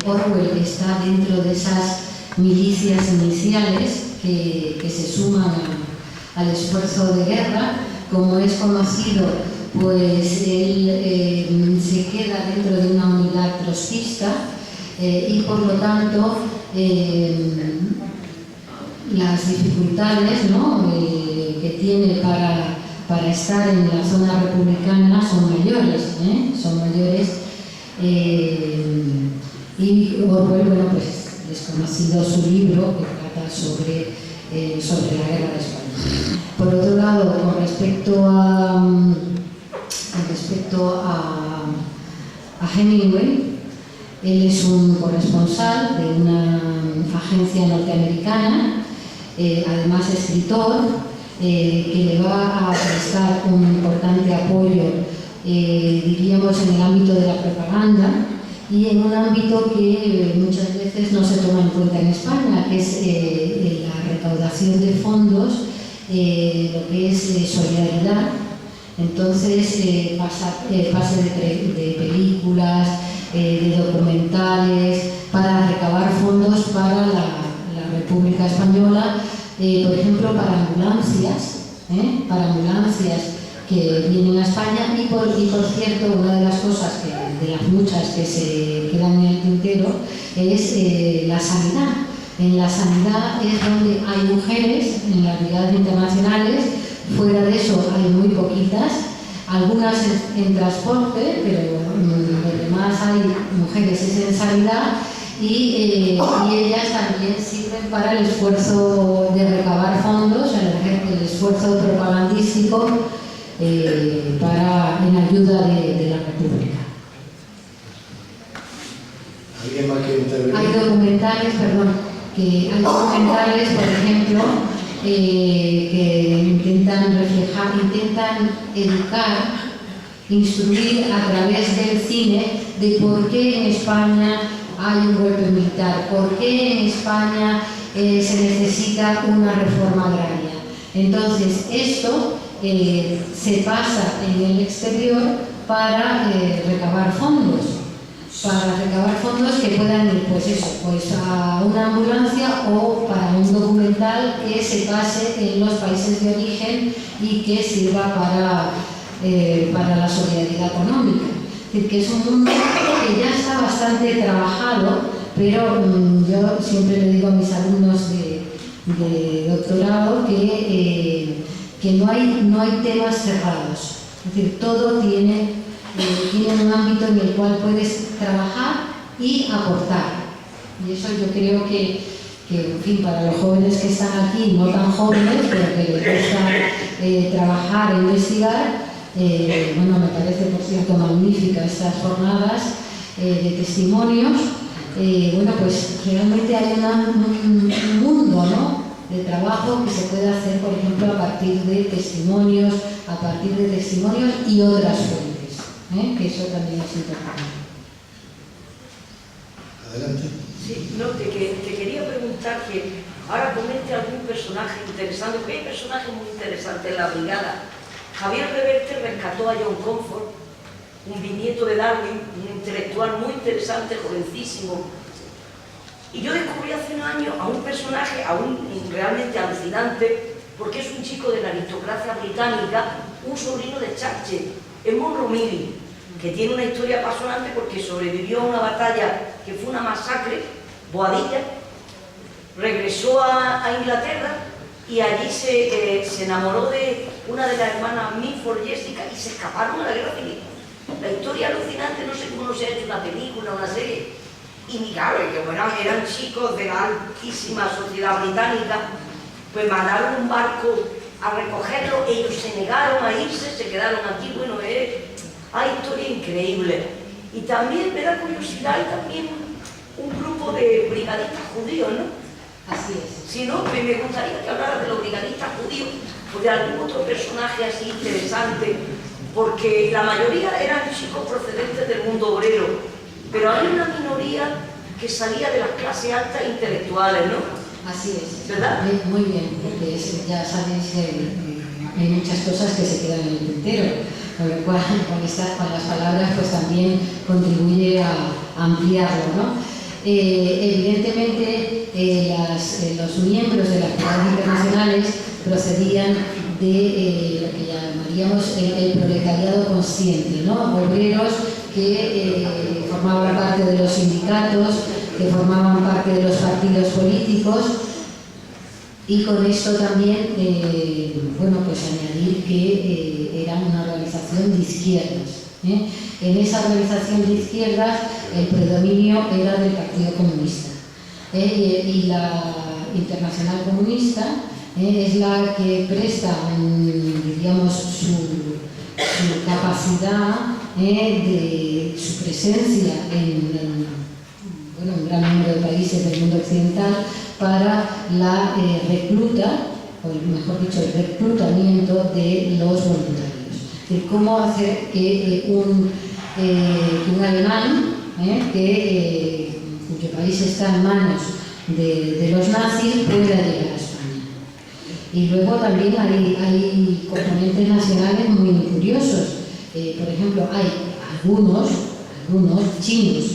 Orwell está dentro de esas milicias iniciales que se suman al esfuerzo de guerra. Como es conocido, pues él se queda dentro de una unidad trotskista y por lo tanto las dificultades, ¿no?, que tiene para estar en la zona republicana son mayores, y Orwell, bueno, pues es conocido su libro que trata sobre la guerra de España. Por otro lado, con respecto a Hemingway, él es un corresponsal de una agencia norteamericana, además escritor, que le va a prestar un importante apoyo, diríamos, en el ámbito de la propaganda y en un ámbito que muchas veces no se toma en cuenta en España, que es la recaudación de fondos, lo que es solidaridad. Entonces, pase de películas, de documentales, para recabar fondos para la República Española, por ejemplo, para ambulancias que vienen a España y por cierto, una de las cosas, de las muchas que se quedan en el tintero, es la sanidad. En la sanidad es donde hay mujeres en las brigadas internacionales. Fuera de eso hay muy poquitas, algunas en transporte, pero lo demás hay mujeres es en sanidad y ellas también sirven para el esfuerzo de recabar fondos, el esfuerzo propagandístico en ayuda de la República. ¿Alguien más quiere intervenir? Hay documentales, por ejemplo, que intentan reflejar, intentan educar, instruir a través del cine de por qué en España hay un golpe militar, por qué en España se necesita una reforma agraria. Entonces, esto se pasa en el exterior para recabar fondos que puedan ir pues a una ambulancia o para un documental que se pase en los países de origen y que sirva para la solidaridad económica. Es decir, que es un mundo que ya está bastante trabajado, pero yo siempre le digo a mis alumnos de doctorado que no hay temas cerrados. Es decir, todo tiene un ámbito en el cual puedes trabajar y aportar. Y eso yo creo que en fin, para los jóvenes que están aquí, no tan jóvenes, pero que les gusta trabajar e investigar, bueno, me parece, por cierto, magnífica estas jornadas de testimonios. Bueno, pues realmente hay un mundo, ¿no?, de trabajo que se puede hacer, por ejemplo, a partir de testimonios y otras fuentes, que eso también es importante. Adelante. Sí, no, te quería preguntar que ahora comente algún personaje interesante, porque hay personajes muy interesantes en la brigada. Javier Reverte rescató a John Comfort, un bisnieto de Darwin, un intelectual muy interesante, jovencísimo. Y yo descubrí hace unos años a un personaje aún realmente alucinante, porque es un chico de la aristocracia británica, un sobrino de Churchill, es Monroe Mili, que tiene una historia apasionante porque sobrevivió a una batalla que fue una masacre, Boadilla, regresó a Inglaterra y allí se enamoró de una de las hermanas Mitford, Jessica, y se escaparon a la guerra civil. La historia alucinante, no sé cómo no se ha hecho una película, una serie. Y claro, que bueno, eran chicos de la altísima sociedad británica, pues mandaron un barco a recogerlo, ellos se negaron a irse, se quedaron aquí, bueno, hay historia increíble. Y también me da curiosidad, hay también un grupo de brigadistas judíos, ¿no? Así es. Si no, me gustaría que hablara de los brigadistas judíos o de algún otro personaje así interesante, porque la mayoría eran chicos procedentes del mundo obrero, pero hay una minoría que salía de las clases altas intelectuales, ¿no? Así es. ¿Verdad? Muy bien, porque ya sabéis que hay muchas cosas que se quedan en el tintero, con lo cual con las palabras pues también contribuye a ampliarlo, ¿no? Evidentemente, los miembros de las brigadas internacionales procedían de lo que llamaríamos el proletariado consciente, ¿no? Obreros que formaban parte de los sindicatos, que formaban parte de los partidos políticos, y con esto también, bueno, pues añadir que era una organización de izquierdas. En esa organización de izquierdas el predominio era del Partido Comunista, y la Internacional Comunista es la que presta, diríamos, su capacidad de su presencia en un gran número de países del mundo occidental para la recluta, o mejor dicho, el reclutamiento de los voluntarios. De cómo hacer que un alemán, cuyo país está en manos de los nazis, pueda llegar a España. Y luego también hay componentes nacionales muy curiosos. Por ejemplo, hay algunos chinos.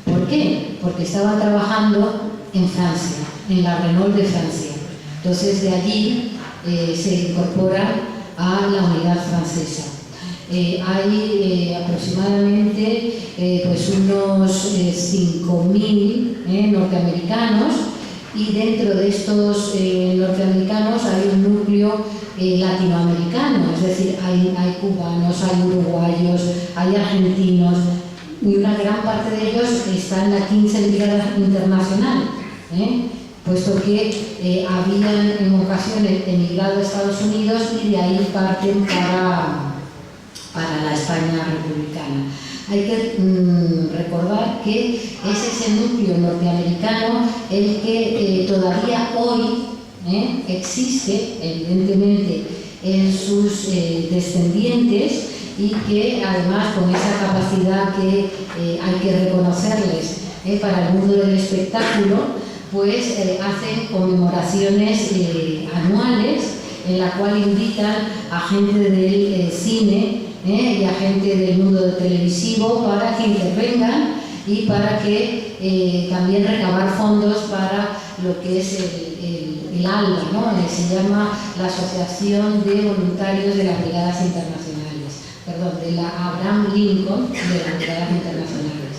¿Por qué? Porque estaban trabajando en Francia, en la Renault de Francia. Entonces de allí se incorporan a la unidad francesa. Hay aproximadamente pues unos 5.000 norteamericanos, y dentro de estos norteamericanos hay un núcleo latinoamericano, es decir, hay cubanos, hay uruguayos, hay argentinos, y una gran parte de ellos está en la 15 Brigada Internacional, puesto que habían en ocasiones emigrado a Estados Unidos y de ahí parten para la España republicana. Hay que recordar que es ese núcleo norteamericano el que todavía hoy existe, evidentemente, en sus descendientes, y que además con esa capacidad que hay que reconocerles para el mundo del espectáculo, pues hacen conmemoraciones anuales en la cual invitan a gente del cine y a gente del mundo televisivo para que intervengan y para que también recabar fondos para lo que es el ALBA, ¿no? Se llama la Asociación de Voluntarios de las Brigadas Internacionales, de la Abraham Lincoln de las Brigadas Internacionales.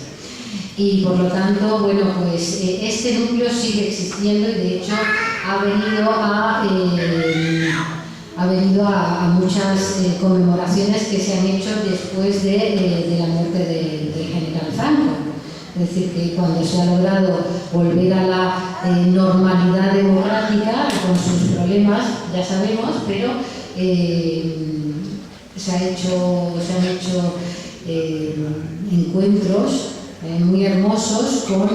Y por lo tanto, bueno, pues este núcleo sigue existiendo, y de hecho ha venido a muchas conmemoraciones que se han hecho después de la muerte del general Franco. Es decir, que cuando se ha logrado volver a la normalidad democrática, con sus problemas, ya sabemos, pero se han hecho encuentros muy hermosos con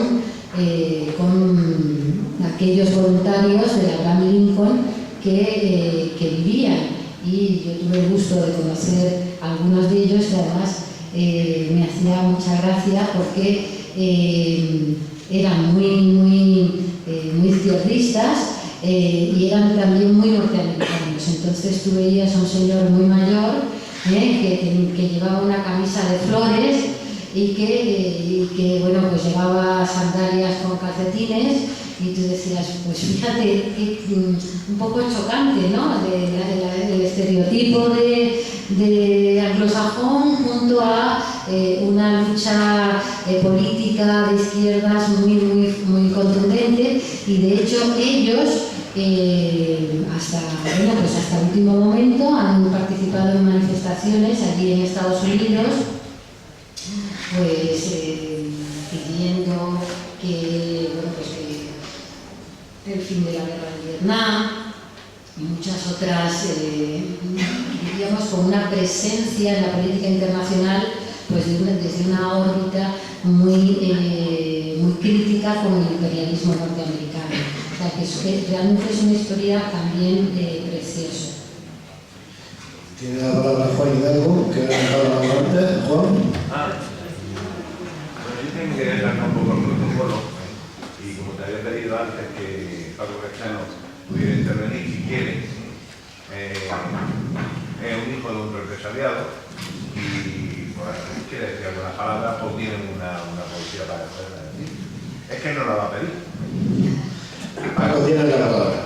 aquellos voluntarios de la Abraham Lincoln que vivían, y yo tuve el gusto de conocer a algunos de ellos, que además me hacía mucha gracia porque eran muy izquierdistas, y eran también muy norteamericanos. Entonces tú veías a un señor muy mayor que llevaba una camisa de flores y que bueno, pues llevaba sandalias con calcetines, y tú decías, pues fíjate, un poco chocante, ¿no? El estereotipo de anglosajón junto a una lucha política de izquierdas muy contundente, y de hecho ellos hasta el último momento han participado en manifestaciones allí en Estados Unidos, pues pidiendo que el fin de la guerra de Vietnam y muchas otras, diríamos, con una presencia en la política internacional, pues desde una órbita muy crítica con el imperialismo norteamericano. O sea, que realmente es una historia también preciosa. Tiene la palabra Juan Hidalgo, que ha levantado la mano antes. Juan. Bueno, dicen que es un poco el protocolo, y como te había pedido antes que Paco Cachano pudiera intervenir, si quiere, es un hijo de otro empresariado, y bueno, quiere decir algunas palabras, pues tienen una poesía para hacerla decir. Es que no la va a pedir. Paco tiene la palabra.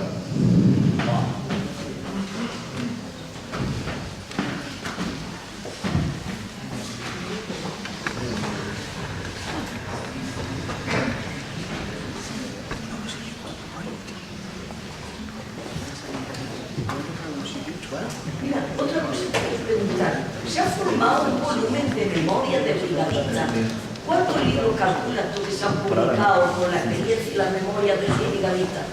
Mira, otra cosa que quiero preguntar. Se ha formado un volumen de memoria de brigadistas. ¿Cuántos libros calculas tú que se han publicado con la experiencia y la memoria de los brigadistas?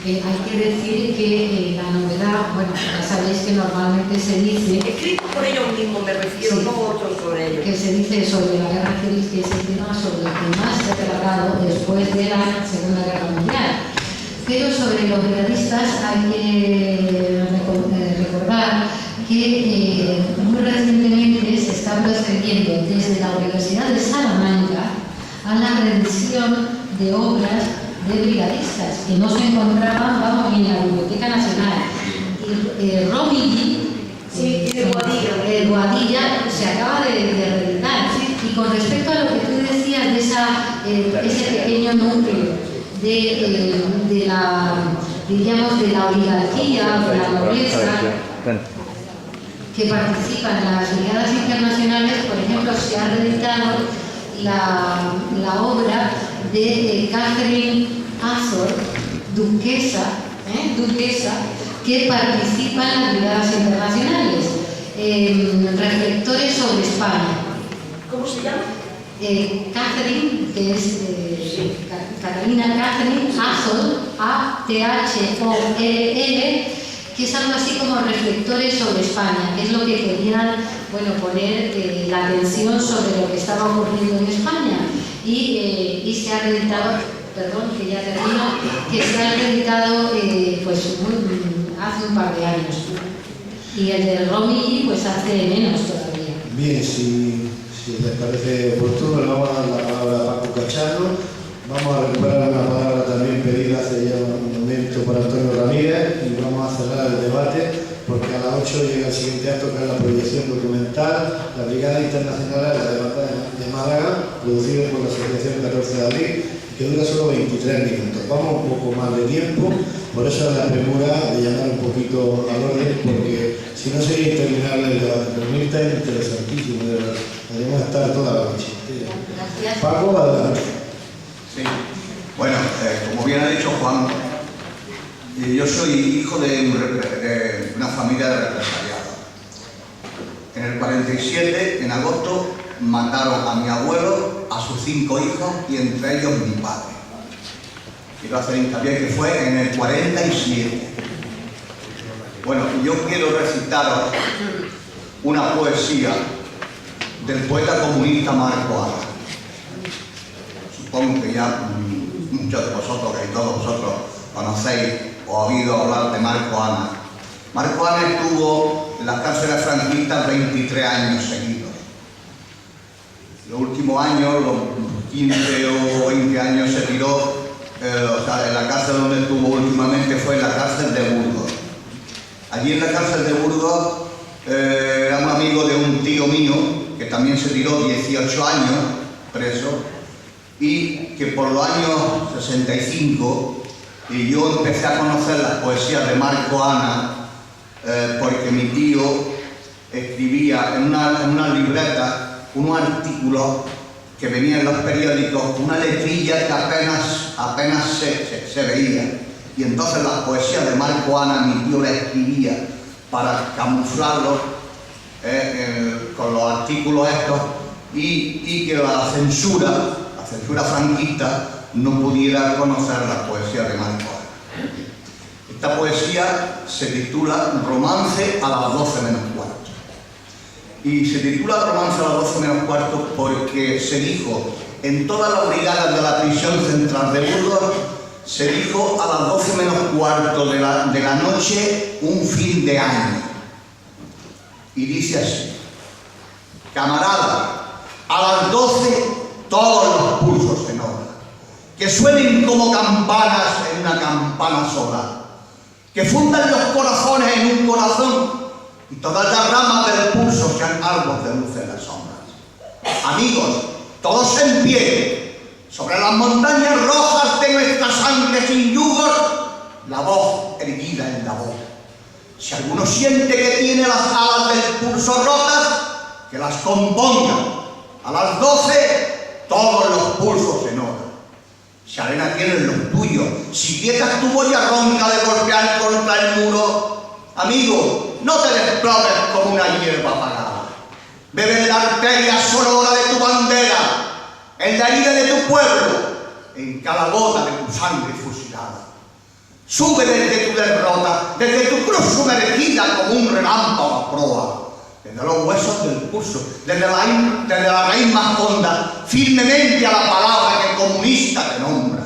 Hay que decir que la novedad, bueno, ya sabéis que normalmente se dice Escrito por ellos mismos, me refiero, Sí. no otros sobre ellos. que se dice sobre la guerra civil, que es el tema sobre el que más se ha tratado después de la Segunda Guerra Mundial. Pero sobre los brigadistas hay que recordar que muy recientemente se está procediendo desde la Universidad de Salamanca a la revisión de obras de brigadistas que no se encontraban, vamos, en la Biblioteca Nacional. Y Romilly, Sí, y de Boadilla. Boadilla se acaba de reeditar. Y con respecto a lo que tú decías de ese pequeño núcleo de la, diríamos, de la oligarquía, de la nobleza, que participa en las brigadas internacionales, por ejemplo, se ha reeditado la obra de Catherine Azor, duquesa, que participa en las brigadas internacionales, reflectores sobre España. ¿Cómo se llama? Catherine, que es Catalina Catherine Azor, Atholl, que es algo así como reflectores sobre España, que es lo que querían, bueno, poner la atención sobre lo que estaba ocurriendo en España. Y se ha reeditado, perdón, que ya termino, que se ha reeditado pues hace un par de años. Y el de Romilly pues hace menos todavía. Bien, si les parece oportuno, le vamos a dar la palabra a Paco Cachano. Vamos a recuperar una palabra también pedida hace ya un momento por Antonio Ramírez y vamos a cerrar el debate porque a las 8 llega el siguiente acto, que es la proyección documental, la Brigada Internacional de la Batalla de Málaga, producido por la Asociación 14 de Abril, que dura solo 23 minutos. Vamos un poco más de tiempo, por eso la premura de llamar un poquito al orden, porque si no sería interminable el debate. Pero Mirta es interesantísimo, de verdad. Podríamos estar toda la noche. Gracias. Paco, adelante. Sí, bueno, como bien ha dicho Juan, yo soy hijo de una familia de represaliados. En el 47, en agosto, mataron a mi abuelo, a sus 5 hijos y entre ellos mi padre. Quiero hacer hincapié que fue en el 47. Bueno, yo quiero recitaros una poesía del poeta comunista Marco Ana. Supongo que ya muchos de vosotros, que todos vosotros conocéis o habéis oído hablar de Marco Ana. Marco Ana estuvo en las cárceles franquistas 23 años seguidos. Los últimos años, los 15 o 20 años, se tiró, en la cárcel donde estuvo últimamente fue en la cárcel de Burgos. Allí en la cárcel de Burgos era un amigo de un tío mío que también se tiró 18 años preso, y que por los años 65 yo empecé a conocer las poesías de Marco Ana porque mi tío escribía en una libreta unos artículos que venían en los periódicos, una letrilla que apenas se veía, y entonces las poesías de Marco Ana mi tío las escribía para camuflarlos con los artículos estos y que la censura franquista no pudiera conocer la poesía de Marco Ana. Esta poesía se titula Romance a las 12 menos cuarto. Y se titula Romance a las 12 menos cuarto porque se dijo en todas las brigadas de la prisión central de Burgos, se dijo a las 12 menos cuarto de la noche un fin de año. Y dice así: camarada, a las 12 todos los pulsos en obra, que suenen como campanas en una campana sola, que fundan los corazones en un corazón y todas las ramas del pulso sean árboles de luz en las sombras. Amigos, todos en pie, las montañas rojas de nuestra sangre sin yugos, la voz erguida en la voz. Si alguno siente que tiene las alas del pulso rotas, que las componga. A las 12 todos los pulsos se notan. Si arena tienes los tuyos, si quietas tu boya ronca de golpear contra el muro, amigo, no te desplomes como una hierba apagada. Bebe en la arteria sonora de tu bandera, en la herida de tu pueblo, en cada gota de tu sangre fusilada. Sube desde tu derrota, desde tu cruz sumergida como un relámpago a proa, desde los huesos del pulso, desde la raíz más honda, firmemente a la palabra que comunista te nombra.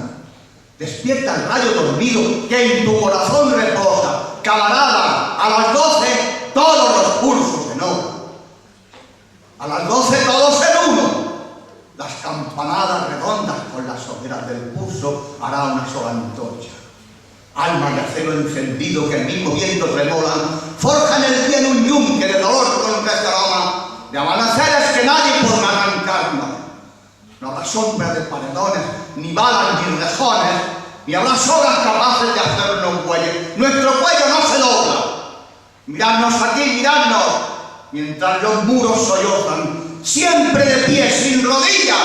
Despierta el rayo dormido que en tu corazón reposa. Camarada, a las 12 todos los pulsos se notan. A las 12 todos en uno. Las campanadas redondas con las hogueras del pulso hará una sola antorcha. Alma de acero encendido que el mismo viento tremolan, forjan el cielo un yunque de dolor contra este aroma, de amaneceres que nadie podrá arrancarnos. No habrá sombra de paredones, ni balas, ni rejones, ni habrá sogas capaces de hacernos cuello. Nuestro cuello no se dobla. Miradnos aquí, miradnos, mientras los muros sollozan, siempre de pie, sin rodillas,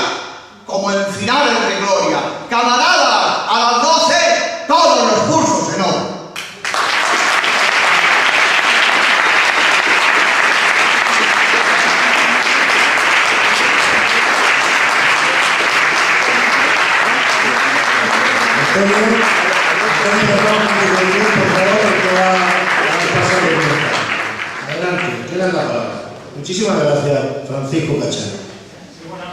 como en finales de gloria. Camaradas, a las 12 todos los pulsos se notan. Adelante, tienes la palabra. Muchísimas gracias, Francisco Cachano. Sí, bueno,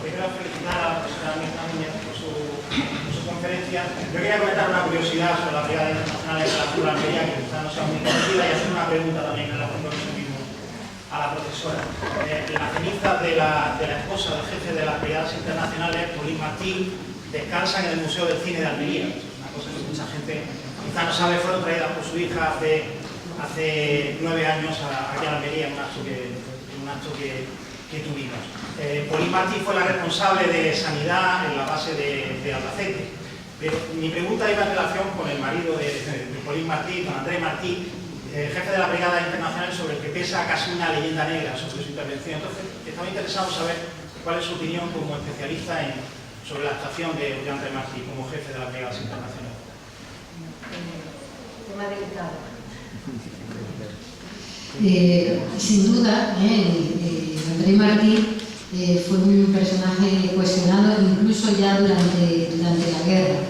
primero felicitar a la profesora Mirta Núñez por su conferencia. Yo quería comentar una curiosidad sobre la Brigada Internacional de la Cruz Almería, que quizá no sea muy conocida, y hacer una pregunta también en relación con eso mismo a la profesora. La ceniza de la esposa del jefe de las Brigadas Internacionales, Pauline Martí, descansa en el Museo del Cine de Almería. Es una cosa que mucha gente quizá no sabe, fueron traídas por su hija hace 9 años aquí a Almería en un acto que tuvimos. Pauline Martí fue la responsable de sanidad en la base de Albacete. Pero mi pregunta iba en relación con el marido de Pauline Martí, con Andrés Martí, jefe de la Brigada Internacional, sobre el que pesa casi una leyenda negra sobre su intervención. Entonces, estaba interesado en saber cuál es su opinión como especialista sobre la actuación de Andrés Martí como jefe de las Brigadas Internacionales. Tema delicado. Sin duda, André Martí fue un personaje cuestionado incluso ya durante la guerra.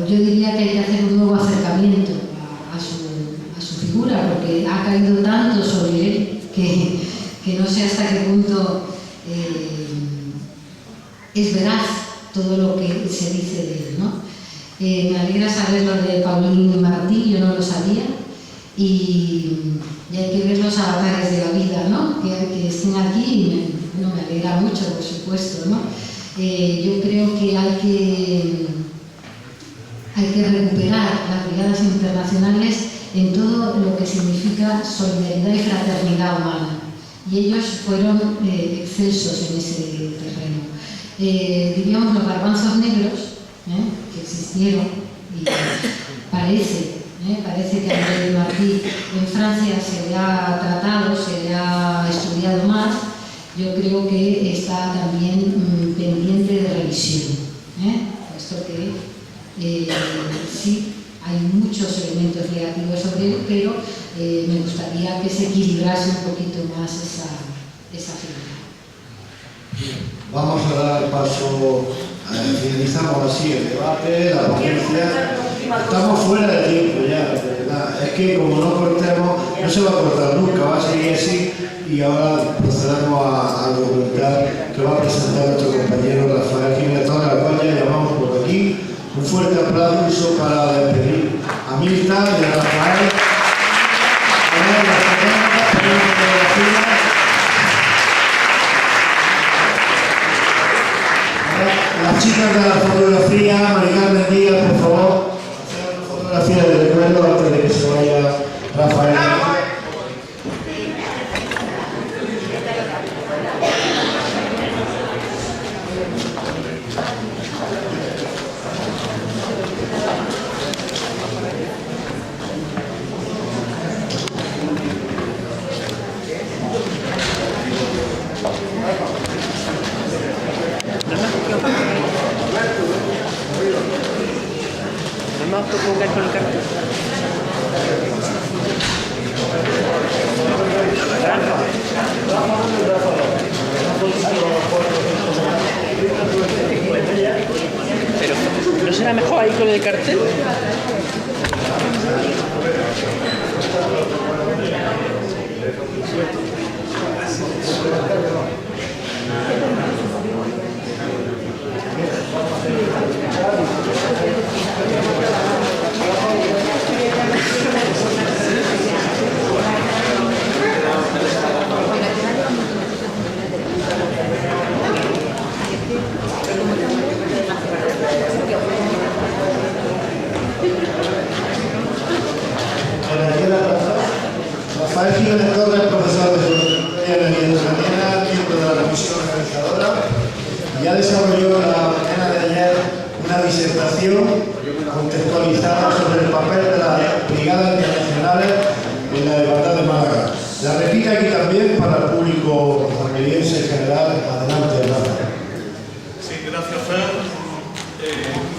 Yo diría que hay que hacer un nuevo acercamiento a su figura, porque ha caído tanto sobre él que no sé hasta qué punto es veraz todo lo que se dice de él, ¿no? Me alegra saber lo de Pauline Martí, yo no lo sabía, y hay que ver los avatares de la vida, ¿no? Que estén aquí, y me alegra mucho, por supuesto, ¿no? Yo creo que hay que recuperar las brigadas internacionales en todo lo que significa solidaridad y fraternidad humana, y ellos fueron excelsos en ese terreno. Diríamos los garbanzos negros que existieron, y parece que a André Martí en Francia se le ha tratado, se le ha estudiado más. Yo creo que está también pendiente de revisión, puesto que sí hay muchos elementos negativos sobre él, pero me gustaría que se equilibrase un poquito más esa figura. Vamos a dar paso, finalizamos así el debate, la ponencia. Estamos fuera de tiempo ya, de verdad. Es que como no cortemos, no se va a cortar nunca, va a seguir así. Y ahora procedemos a documentar que va a presentar nuestro compañero Rafael Jiménez, a la cual ya llamamos por aquí. Un fuerte aplauso para despedir a Mirta y a Rafael. Las chicas de la fotografía, María Carmen Díaz, por favor, hacer una fotografía de recuerdo antes de que se vaya Rafael. ¿Puedo caer con el cartel? Pero, ¿no será mejor ahí con el cartel? Rafael Jiménez Torres, profesor de Filosofía de la Mañana, miembro de la comisión organizadora, ya desarrolló en la mañana de ayer una disertación contextualizada sobre el papel de las brigadas internacionales en la igualdad de Málaga. La repito aquí también para el público almeriense en general. Adelante, Rafa. Sí, gracias, Fer.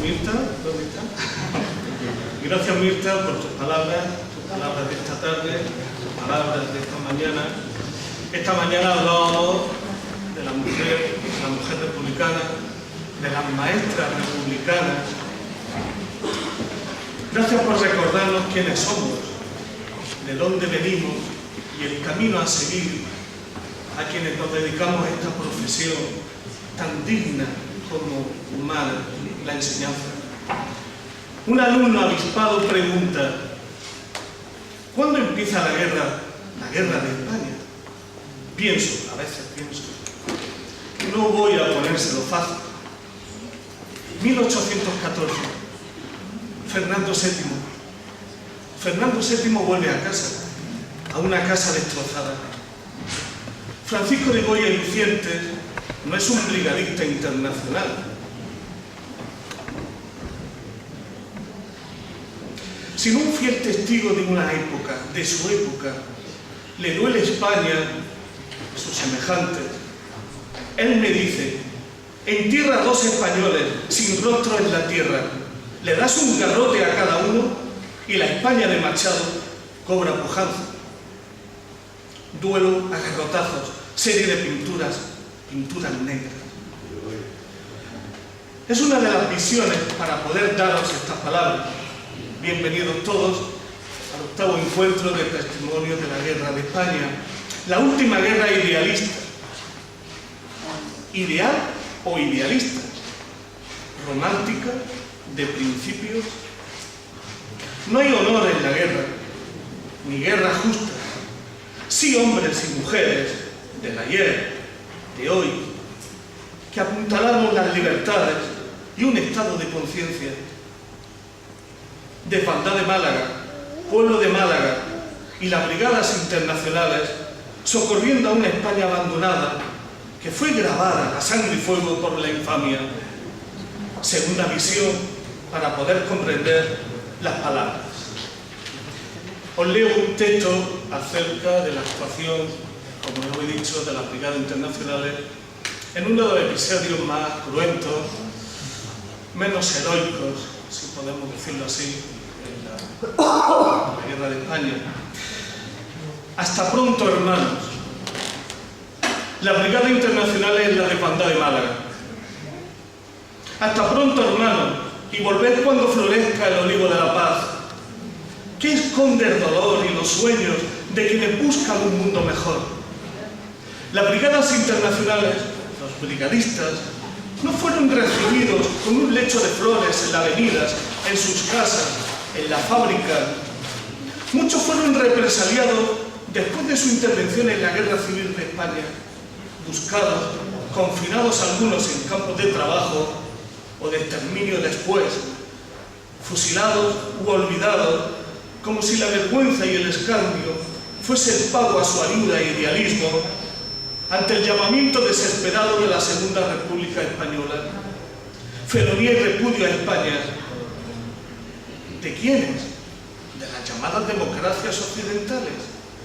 Mirta, ¿dónde está? Gracias, Mirta, por tus palabras de esta tarde, tus palabras de esta mañana. Esta mañana hablábamos de la mujer republicana, de las maestras republicanas. Gracias por recordarnos quiénes somos, de dónde venimos y el camino a seguir a quienes nos dedicamos a esta profesión tan digna como humana, la enseñanza. Un alumno avispado pregunta: ¿cuándo empieza la guerra de España? A veces pienso, no voy a ponérselo fácil. 1814, Fernando VII vuelve a casa, a una casa destrozada. Francisco de Goya y Lucientes no es un brigadista internacional. Sino un fiel testigo de una época, de su época. Le duele España, sus semejantes. Él me dice: entierra dos españoles sin rostro en la tierra, le das un garrote a cada uno y la España de Machado cobra pujanza. Duelo a garrotazos, serie de pinturas negras. Es una de las visiones para poder daros estas palabras. Bienvenidos todos al octavo encuentro de testimonio de la guerra de España, la última guerra idealista. ¿Ideal o idealista? Romántica, de principios. No hay honor en la guerra, ni guerra justa. Sí hombres y mujeres del ayer, de hoy, que apuntalaron las libertades y un estado de conciencia. Desbandad de Málaga, pueblo de Málaga y las brigadas internacionales socorriendo a una España abandonada que fue grabada a sangre y fuego por la infamia. Segunda visión para poder comprender las palabras. Os leo un texto acerca de la actuación, como os he dicho, de las brigadas internacionales en uno de los episodios más cruentos, menos heroicos, si podemos decirlo así, en la guerra de España. Hasta pronto, hermanos. La brigada internacional es la desbandada de Málaga. Hasta pronto, hermanos, y volved cuando florezca el olivo de la paz. ¿Qué esconde el dolor y los sueños de quienes buscan un mundo mejor? Las brigadas internacionales, los brigadistas, no fueron recibidos con un lecho de flores en las avenidas, en sus casas, en la fábrica. Muchos fueron represaliados después de su intervención en la Guerra Civil de España, buscados, confinados algunos en campos de trabajo o de exterminio después, fusilados u olvidados, como si la vergüenza y el escarnio fuese el pago a su ayuda e idealismo ante el llamamiento desesperado de la Segunda República Española. Felonía y repudio a España. ¿De quiénes? De las llamadas democracias occidentales,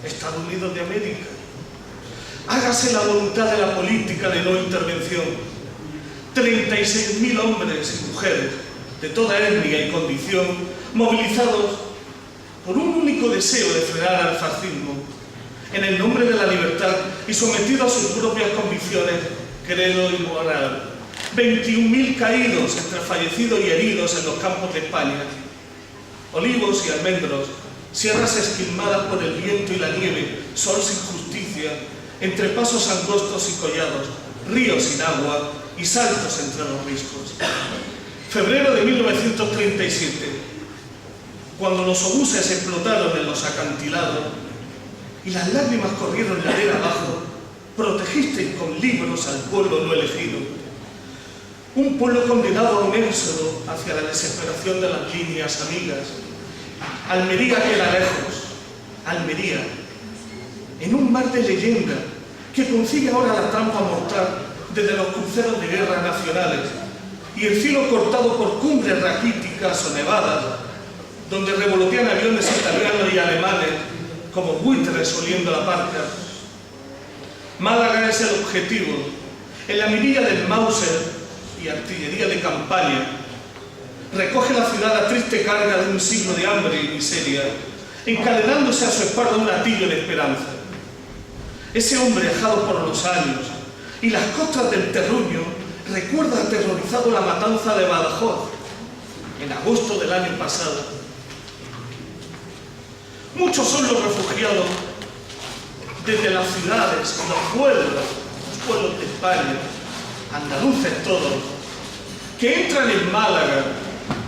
Estados Unidos de América. Hágase la voluntad de la política de no intervención. 36.000 hombres y mujeres de toda etnia y condición movilizados por un único deseo de frenar al fascismo, en el nombre de la libertad y sometidos a sus propias convicciones, credo y moral. 21.000 caídos entre fallecidos y heridos en los campos de España. Olivos y almendros, sierras esquilmadas por el viento y la nieve, sol sin justicia, entre pasos angostos y collados, ríos sin agua y saltos entre los riscos. Febrero de 1937, cuando los obuses explotaron en los acantilados y las lágrimas corrieron ladera abajo, protegisteis con libros al pueblo no elegido. Un pueblo condenado a un éxodo hacia la desesperación de las líneas amigas. Almería queda lejos, Almería, en un mar de leyenda que consigue ahora la trampa mortal desde los cruceros de guerra nacionales y el cielo cortado por cumbres raquíticas o nevadas, donde revolotean aviones italianos y alemanes como buitres oliendo la parca. Málaga es el objetivo, en la mirilla del Mauser y artillería de campaña. Recoge la ciudad la triste carga de un siglo de hambre y miseria, encadenándose a su espalda un latillo de esperanza. Ese hombre ajado por los años y las costas del terruño recuerda aterrorizado la matanza de Badajoz en agosto del año pasado. Muchos son los refugiados desde las ciudades, los pueblos de España, andaluces todos, que entran en Málaga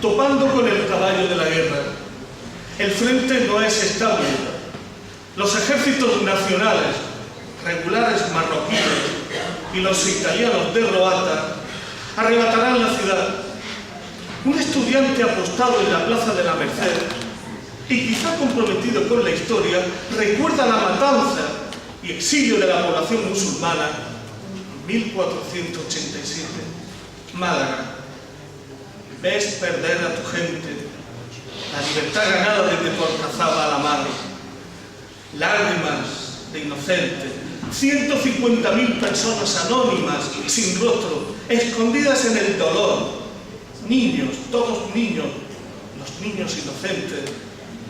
topando con el caballo de la guerra. El frente no es estable. Los ejércitos nacionales, regulares marroquíes y los italianos de Roata arrebatarán la ciudad. Un estudiante apostado en la plaza de la Merced y quizá comprometido con la historia recuerda la matanza y exilio de la población musulmana en 1487. Málaga, ves perder a tu gente, la libertad ganada desde tu alcazaba a la mar, lágrimas de inocentes, 150.000 personas anónimas y sin rostro, escondidas en el dolor, niños, todos niños, los niños inocentes,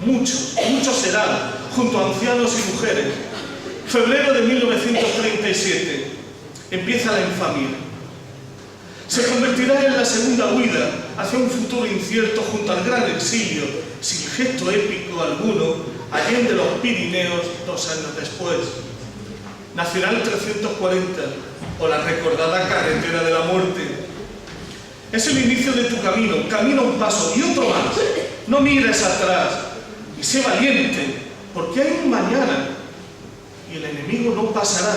muchos serán, junto a ancianos y mujeres. Febrero de 1937, empieza la infamia. Se convertirá en la segunda huida hacia un futuro incierto junto al gran exilio, sin gesto épico alguno, allende los Pirineos 2 años después. Nacional 340, o la recordada carretera de la muerte. Es el inicio de tu camino, camina un paso y otro más. No mires atrás y sé valiente, porque hay un mañana y el enemigo no pasará.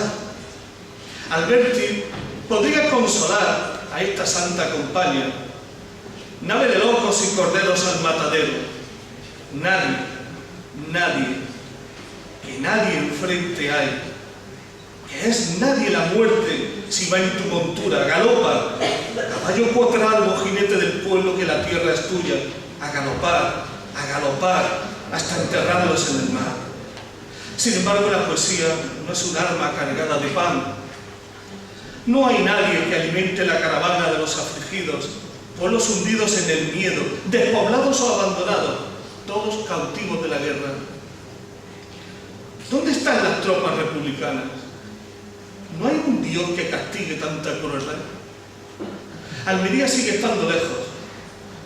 Alberti podría consolar a esta santa compañía. Nave de locos y corderos al matadero. Que nadie enfrente hay. Que es nadie la muerte si va en tu montura. Galopa, caballo cuatralbo, jinete del pueblo, que la tierra es tuya. A galopar, hasta enterrarlos en el mar. Sin embargo, la poesía no es un arma cargada de pan. No hay nadie que alimente la caravana de los afligidos, pueblos hundidos en el miedo, despoblados o abandonados, todos cautivos de la guerra. ¿Dónde están las tropas republicanas? ¿No hay un Dios que castigue tanta crueldad? Almería sigue estando lejos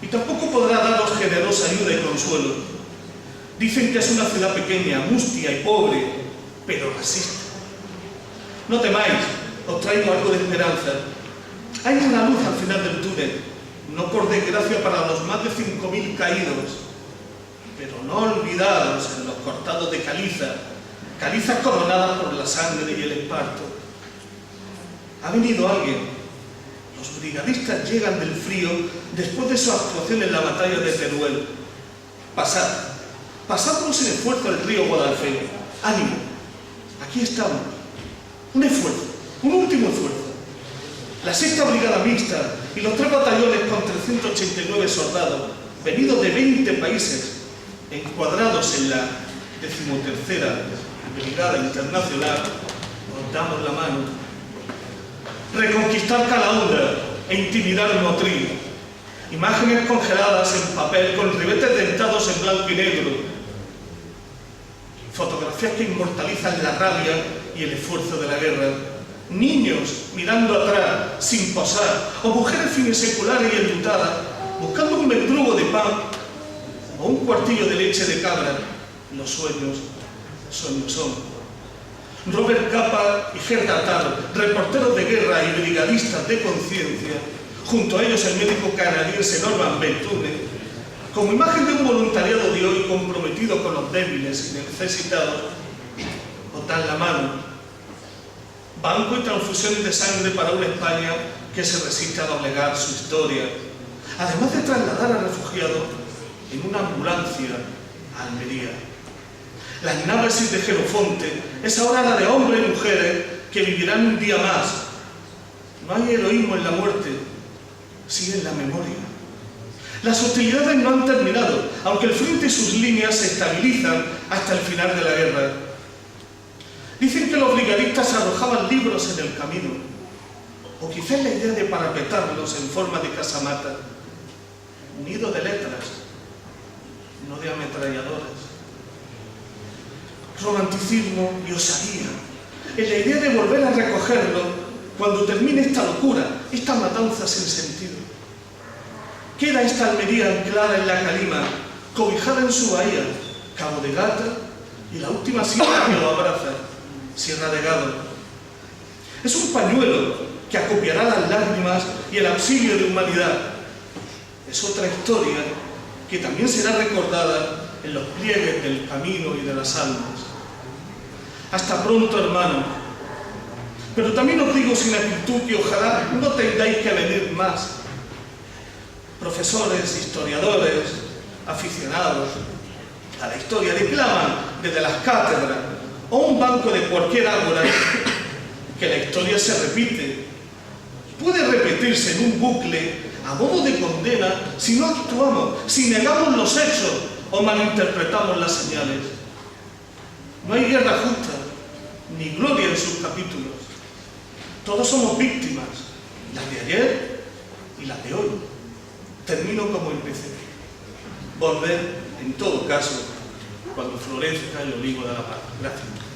y tampoco podrá daros generosa ayuda y consuelo. Dicen que es una ciudad pequeña, mustia y pobre, pero racista. No temáis, os traigo algo de esperanza. Hay una luz al final del túnel, no por desgracia para los más de 5.000 caídos, pero no olvidados en los cortados de caliza, calizas coronadas por la sangre y el esparto. Ha venido alguien. Los brigadistas llegan del frío después de su actuación en la batalla de Teruel. Pasad sin esfuerzo el río Guadalfeo. Ánimo, aquí estamos. Un esfuerzo, un último esfuerzo. La 6ª Brigada Mixta y los 3 batallones con 389 soldados, venidos de 20 países, encuadrados en la 13ª Brigada Internacional, nos damos la mano. Reconquistar Calahorra e intimidar Motril. imágenes congeladas en papel con ribetes dentados en blanco y negro, fotografías que inmortalizan la rabia y el esfuerzo de la guerra, niños mirando atrás sin posar, o mujeres finiseculares y enlutadas buscando un mendrugo de pan o un cuartillo de leche de cabra. Los sueños son. Robert Capa y Gerda Taro, reporteros de guerra y brigadistas de conciencia, junto a ellos el médico canadiense Norman Bentune, como imagen de un voluntariado de hoy comprometido con los débiles y necesitados, os dan la mano. Banco y transfusiones de sangre para una España que se resiste a doblegar su historia, además de trasladar a refugiados en una ambulancia a Almería. Las naves de Jerofonte es ahora la de hombres y mujeres que vivirán un día más. No hay heroísmo en la muerte, sí en la memoria. Las hostilidades no han terminado, aunque el frente y sus líneas se estabilizan hasta el final de la guerra. Dicen que los brigadistas arrojaban libros en el camino, o quizás la idea de parapetarlos en forma de casamata, nido de letras, no de ametralladoras. Romanticismo y osadía en la idea de volver a recogerlo cuando termine esta locura, esta matanza sin sentido. Queda esta Almería anclada en la calima, cobijada en su bahía, Cabo de Gata y la última sierra que lo abraza, Sierra de Gado. Es un pañuelo que acopiará las lágrimas y el auxilio de humanidad. Es otra historia que también será recordada en los pliegues del camino y de las almas. Hasta pronto, hermanos. Pero también os digo sin acritud que ojalá no tengáis que venir más. Profesores, historiadores, aficionados a la historia declaman desde las cátedras o un banco de cualquier ágora que la historia se repite. Puede repetirse en un bucle a modo de condena si no actuamos, si negamos los hechos o malinterpretamos las señales. No hay guerra justa, ni gloria en sus capítulos. Todos somos víctimas, las de ayer y las de hoy. Termino como empecé. Volver, en todo caso, cuando florezca el olivo de la paz. Gracias.